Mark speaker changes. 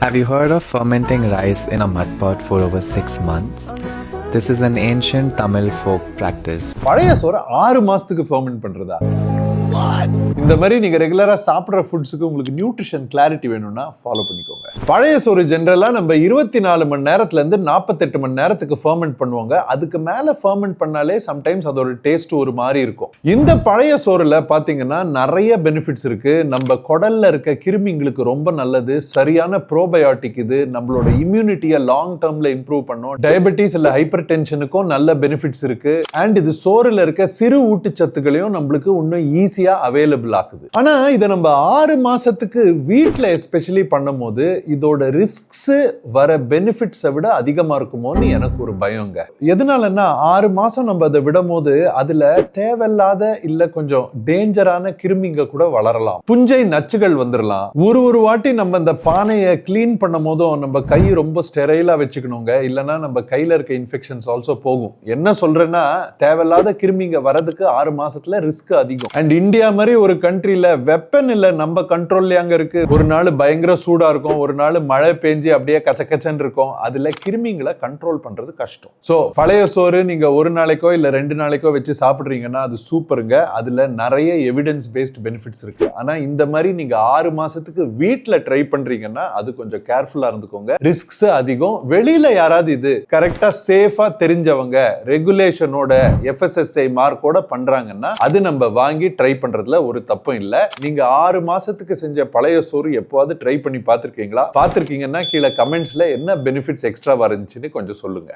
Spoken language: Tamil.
Speaker 1: Have you heard of fermenting rice in a mud pot for over 6 months? This is an ancient Tamil folk practice.
Speaker 2: பழைய சோறு 6 மாசத்துக்கு ஃபெர்மென்ட் பண்றதா? இந்த மாதிரி நீங்க ரெகுலரா சாப்பிடுற ஃபுட்ஸ்க்கு உங்களுக்கு நியூட்ரிஷன் கிளாரிட்டி வேணும்னா ஃபாலோ பண்ணிக்கோங்க. பழைய சோறு ஜெனரலா நம்ம 24 மணி நேரத்துல இருந்து 48 மணி நேரத்துக்கு ஃபெர்மென்ட் பண்ணுவாங்க. அதுக்கு மேல ஃபெர்மென்ட் பண்ணாலே சம்டைம்ஸ் அதோட டேஸ்ட் ஒரு மாதிரி இருக்கும். இந்த பழைய சோறுல பாத்தீங்கன்னா நிறைய பெனிஃபிட்ஸ் இருக்கு. நம்ம குடல்ல இருக்க கிருமிங்களுக்கு ரொம்ப நல்லது. சரியான ப்ரோபயோட்டிக் இது. நம்மளோட இம்யூனிட்டியை லாங் டேர்ம்ல இம்ப்ரூவ் பண்ணும். டயபெட்டிஸ் இல்ல ஹைப்பர் டென்ஷனுக்கும் நல்ல பெனிஃபிட்ஸ் இருக்கு. அண்ட் இது சோறுல இருக்க சிறு ஊட்டச்சத்துக்களையும் நம்மளுக்கு இன்னும் ஈஸியா அவைலபிள் ஆகுது. ஆனா இதை நம்ம 6 மாசத்துக்கு வீட்ல எஸ்பெஷலி பண்ணும்போது இதோட ரிஸ்க்ஸ் வர பெனிஃபிட்ஸை விட அதிகமா இருக்குமோன்னு எனக்கு ஒரு பயங்க. எதனாலன்னா 6 மாசம் நம்ம அதை விடும் போது அதுல தேவையில்லாத இல்ல கொஞ்சம் டேஞ்சரான கிருமிங்க கூட வளரலாம். புஞ்சை நச்சுகள் வந்துடலாம். ஒரு வாட்டி நம்ம இந்த பானையை கிளீன் பண்ணும் போதும் நம்ம கை ரொம்ப ஸ்டெரைலா வச்சுக்கணுங்க. இல்லைன்னா நம்ம கையில இருக்க இன்ஃபெக்ஷன்ஸ் ஆல்சோ போகும். என்ன சொல்றேன்னா தேவையில்லாத கிருமிங்க வரதுக்கு 6 மாசத்துல ரிஸ்க் அதிகம். அண்ட் இந்தியா மாதிரி ஒரு கண்ட்ரில வெப்பன் இல்ல நம்ம கண்ட்ரோல்ல இருக்கு. ஒரு நாள் பயங்கர சூடா இருக்கும், ஒரு நாள் மழை பெஞ்சு அப்படியே கச்சக்கச்சன்னு இருக்கும். அதுல கிருமிங்களை கண்ட்ரோல் பண்றது கஷ்டம். சோ பழைய சோறு நீங்க ஒரு நாளைக்கோ இல்ல 2 நாளைக்கோ வச்சு சாப்பிடுறீங்கன்னா அது சூப்பருங்க. அதுல நிறைய எவிடன்ஸ் பேஸ்ட் பெனிஃபிட்ஸ் இருக்கு. ஆனா இந்த மாதிரி நீங்க 6 மாசத்துக்கு வீட்ல ட்ரை பண்றீங்கன்னா அது கொஞ்சம் கேர்ஃபுல்லா இருந்துக்கோங்க. ரிஸ்க்ஸ் அதிகம். வெளியில யாராவது இது கரெக்டா சேஃபா தெரிஞ்சவங்க ரெகுலேஷனோட FSSAI மார்க்கோட பண்றாங்கன்னா அது நம்ம வாங்கி ட்ரை பண்றதுல ஒரு தப்பும் இல்ல. நீங்க 6 மாசத்துக்கு செஞ்ச பழைய சோறு எப்போது ட்ரை பண்ணி பார்த்திருக்கீங்களா? பார்த்திருக்கீங்கன்னா கீழே கமெண்ட்ஸ்ல என்ன பெனிஃபிட்ஸ் எக்ஸ்ட்ரா இருந்துச்சுன்னு கொஞ்சம் சொல்லுங்க.